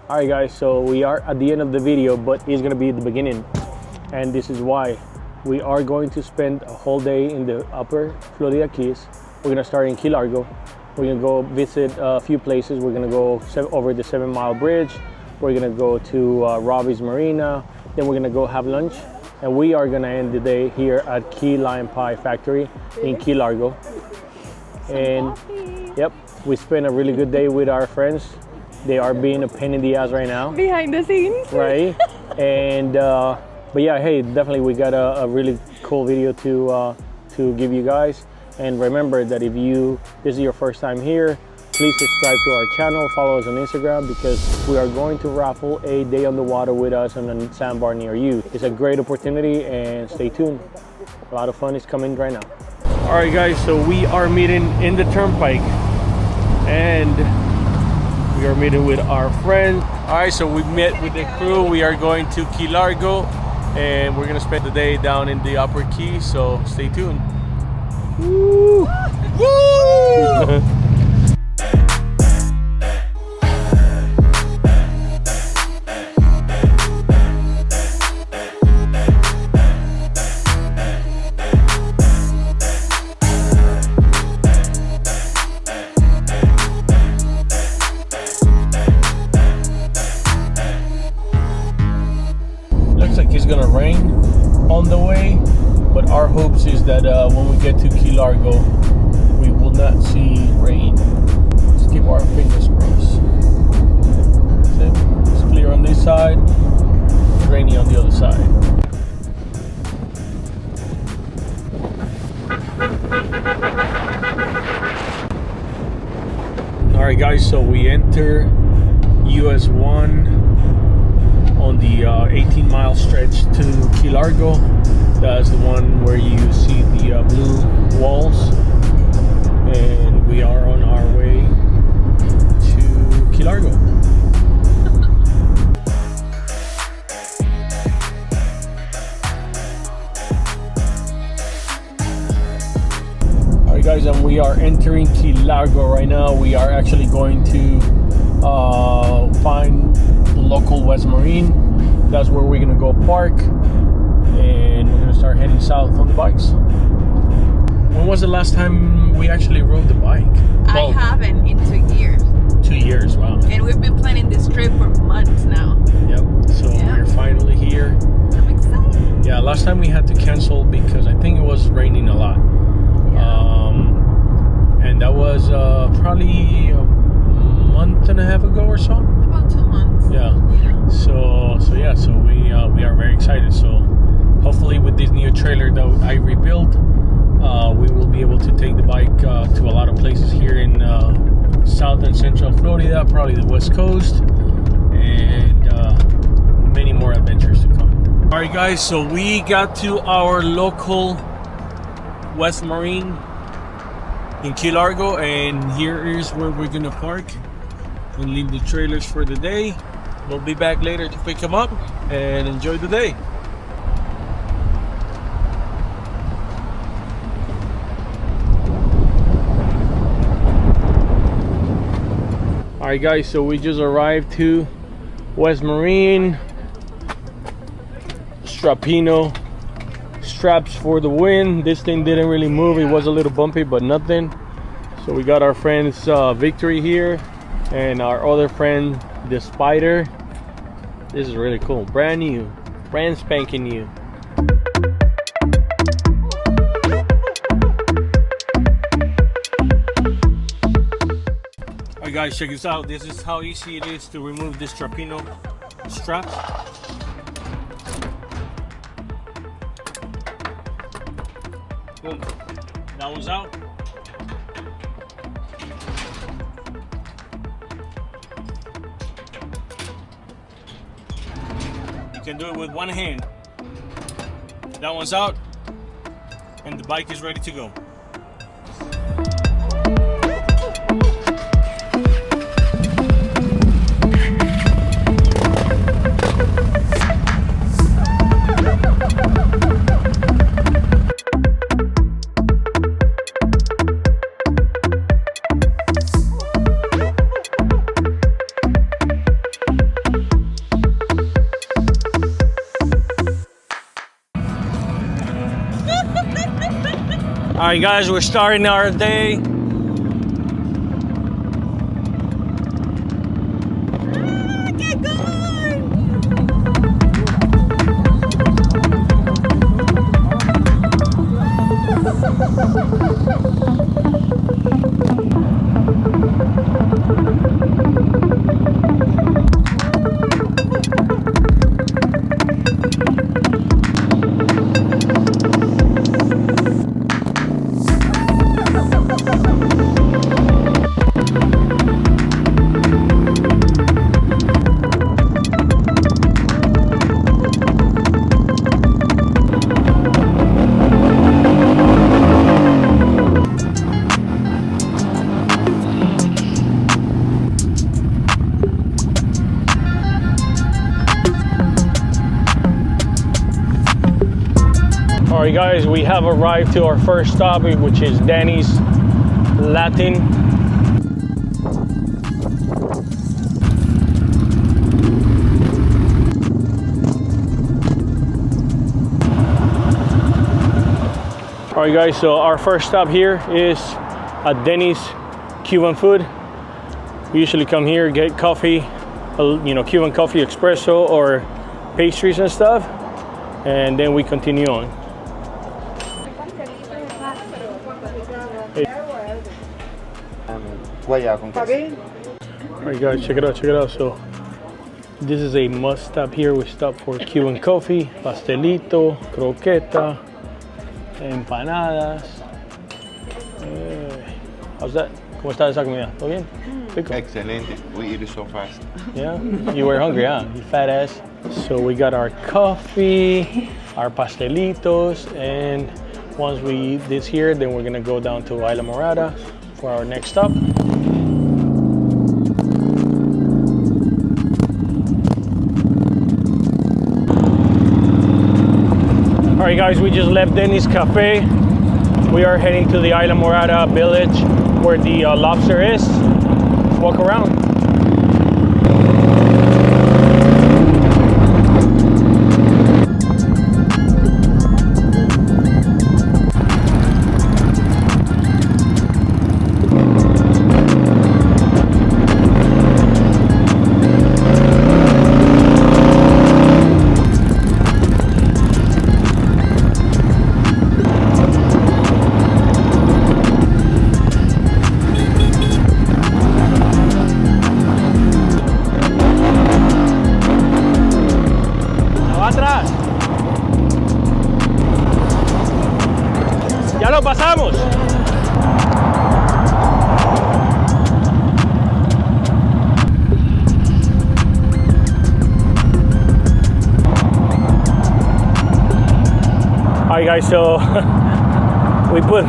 All right, guys, so we are at the end of the video, but it's gonna be the beginning, and this is why. We are going to spend a whole day in the upper Florida Keys. We're gonna start in Key Largo. We're gonna go visit a few places. We're gonna go over the 7 Mile Bridge. We're gonna go to Robbie's Marina. Then we're gonna go have lunch. And we are gonna end the day here at Key Lime Pie Factory in Key Largo. And yep, we spent a really good day with our friends. They are being a pain in the ass right now. Behind the scenes. Right. And but yeah, hey, definitely we got a really cool video to give you guys. And remember that if this is your first time here, please subscribe to our channel, follow us on Instagram, because we are going to raffle a day on the water with us on a sandbar near you. It's a great opportunity, and stay tuned. A lot of fun is coming right now. All right, guys, so we are meeting in the turnpike, and we are meeting with our friend. All right, so we met with the crew. We are going to Key Largo, and we're gonna spend the day down in the upper key, so stay tuned. Woo! Woo! Looks like it's gonna rain on the way, but our hopes is that when we get to Key Largo, we will not see rain. Let's keep our fingers crossed. It's clear on this side, rainy on the other side. All right, guys, so we enter US 1 on the 18-mile stretch to Key Largo. That's the one where you see the blue walls, and we are on our way to Key Largo. All right, guys, and we are entering Key Largo right now. We are actually going to find the local West Marine. That's where we're gonna go park, and we're gonna start heading south on the bikes. When was the last time we actually rode the bike? I haven't in 2 years. 2 years, wow. And we've been planning this trip for months now. Yep, so we're finally here. I'm excited. Yeah, last time we had to cancel because I think it was raining a lot. And that was probably a month and a half ago or so. About 2 months. Yeah. So we are very excited. So hopefully with this new trailer that I rebuilt, we will be able to take the bike to a lot of places here in South and Central Florida, probably the West Coast, and many more adventures to come. All right, guys, so we got to our local West Marine in Key Largo, and here is where we're gonna park and leave the trailers for the day. We'll be back later to pick them up and enjoy the day. All right, guys, so we just arrived to West Marine. Strapinno, straps for the win. This thing didn't really move. It was a little bumpy, but nothing. So we got our friends Victory here, and our other friend the Spider. This is really cool, brand new, brand spanking new. Alright, guys, check this out. This is how easy it is to remove this Strapinno strap. Boom, that one's out. You can do it with one hand. That one's out, and the bike is ready to go. right, guys, we're starting our day. Get going! All right, guys, we have arrived to our first stop, which is Danny's Latin. All right, guys, so our first stop here is at Denny's Cuban food. We usually come here, get coffee, Cuban coffee, espresso, or pastries and stuff, and then we continue on. Alright, guys, check it out. So this is a must stop here. We stop for Cuban coffee, pastelito, croqueta, empanadas. How's that? ¿Cómo está esa comida? ¿Todo bien? Rico. Excelente. We eat it so fast. Yeah? You were hungry, huh? You fat ass. So we got our coffee, our pastelitos, and once we eat this here, then we're gonna go down to Isla Morada for our next stop. All right, guys, we just left Denny's Cafe. We are heading to the Isla Morada village where the lobster is. Walk around. Ya lo pasamos. All right, guys. So we put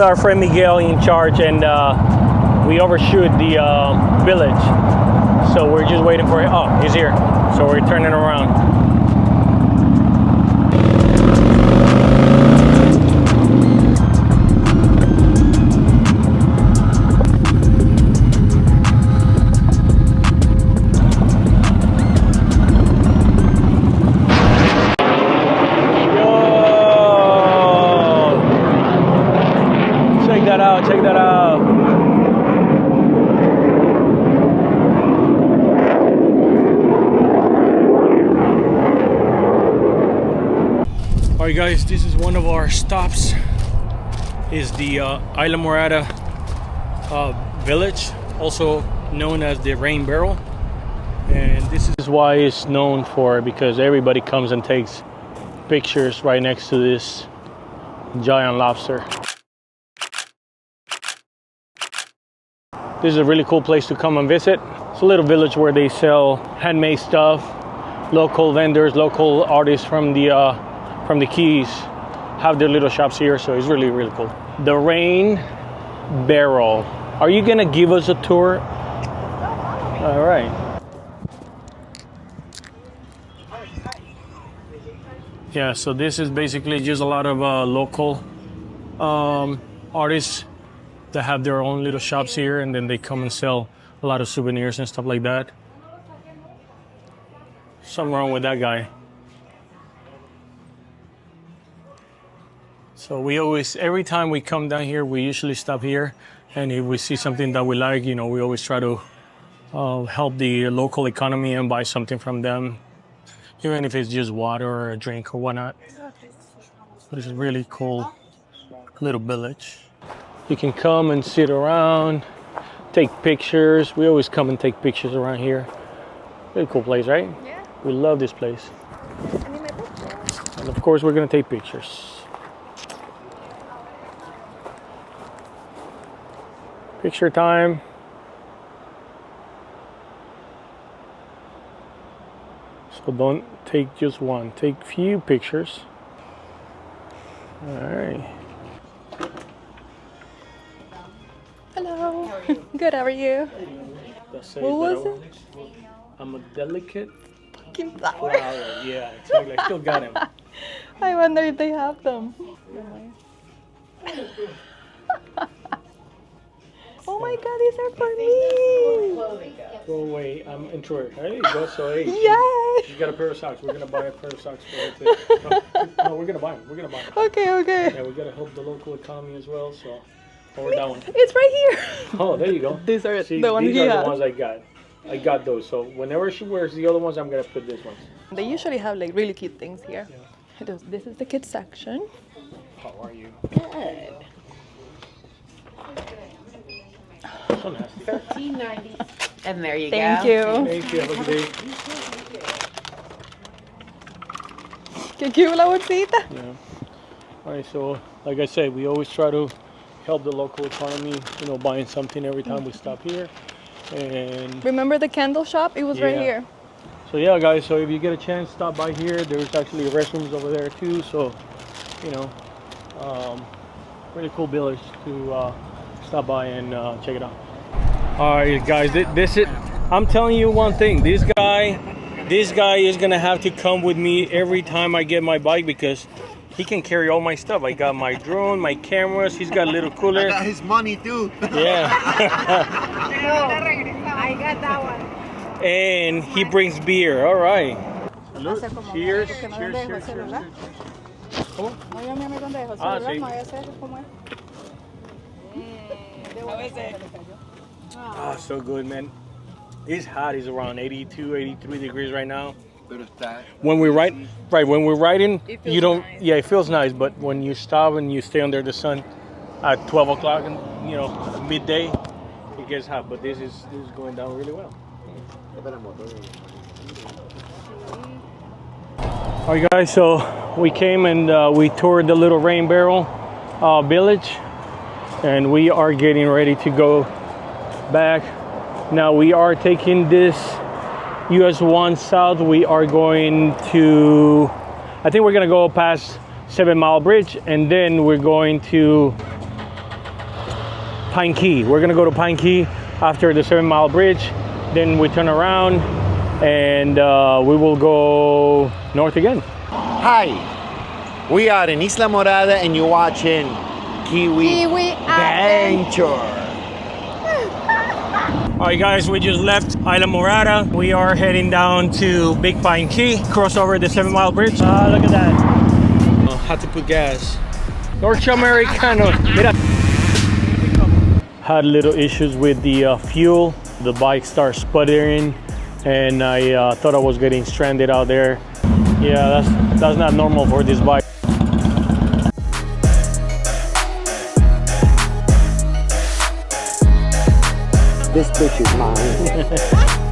our friend Miguel in charge, and we overshoot the village. So we're just waiting for it. Oh, he's here. So we're turning around. Check that out. All right, guys, this is one of our stops. Is the Isla Morada village, also known as the Rain Barrel, and this is why it's known for, because everybody comes and takes pictures right next to this giant lobster. This is a really cool place to come and visit. It's a little village where they sell handmade stuff. Local vendors, local artists from the Keys have their little shops here, so it's really, really cool. The Rain Barrel. Are you gonna give us a tour? All right. Yeah, so this is basically just a lot of local artists that have their own little shops here, and then they come and sell a lot of souvenirs and stuff like that. Something wrong with that guy. So we always, every time we come down here, we usually stop here. And if we see something that we like, you know, we always try to help the local economy and buy something from them, even if it's just water or a drink or whatnot. But it's a really cool little village. You can come and sit around, take pictures. We always come and take pictures around here. Really cool place, right? Yeah. We love this place. I need my picture. And of course, we're gonna take pictures. Picture time. So don't take just one, take few pictures. All right. Hello. Good, how are you? What was it? I'm a delicate Fucking flower. flower. Yeah, exactly. I still got him. I wonder if they have them. Oh my god, these are for me! Go away. I'm introvert. There you go. So hey, Yay! she's got a pair of socks. We're gonna buy a pair of socks for her too. No, we're gonna buy them. We're gonna buy them. Okay, okay. Yeah, we gotta help the local economy as well. So, forward that one. It's right here! Oh, there you go. These are See, the ones these he are has. the ones I got. I got those. So whenever she wears the other ones, I'm gonna put this ones. They usually have like really cute things here. Yeah. This is the kids section. How are you? Good. So nasty. $13.90. And there you Thank go. you. Thank you. Have a good day. Qué cute la bolsita. Yeah. All right. So, like I said, we always try to help the local economy. You know, buying something every time we stop here. And Remember the candle shop? It was right Yeah. here. so, yeah, guys. So if you get a chance, stop by here. There's actually restrooms over there too. So, you know, really cool village to stop by and check it out. All right, guys. This is. I'm telling you one thing. This guy is gonna have to come with me every time I get my bike because he can carry all my stuff. I got my drone, my cameras. He's got a little cooler. Got his money too. Yeah. I got that one. And he brings beer. All right. Salud. Cheers. Cheers. Cheers. Cheers. ¿Cómo? Ah, sí. Ah, so good, man. It's hot. It's around 82, 83 degrees right now. Pero está. When we ride, right? When we're riding, It feels you don't. nice. Yeah, it feels nice. But when you stop and you stay under the sun at 12 o'clock, and you know midday, it gets hot. But this is going down really well. All right, guys. So we came and we toured the little rain barrel village, and we are getting ready to go back. Now we are taking this US 1 south. We are going to, I think we're gonna go past 7 Mile Bridge, and then we're going to Pine Key. We're gonna go to Pine Key after the 7 Mile Bridge. Then we turn around and we will go north again. Hi, we are in Isla Morada and you're watching Kiwi Adventure. All right, guys, we just left Isla Morada. We are heading down to Big Pine Key, cross over the 7 Mile Bridge. Look at that. Had to put gas. North Americano. Mira. Had little issues with the fuel. The bike started sputtering, and I thought I was getting stranded out there. Yeah, that's not normal for this bike. This bitch is mine.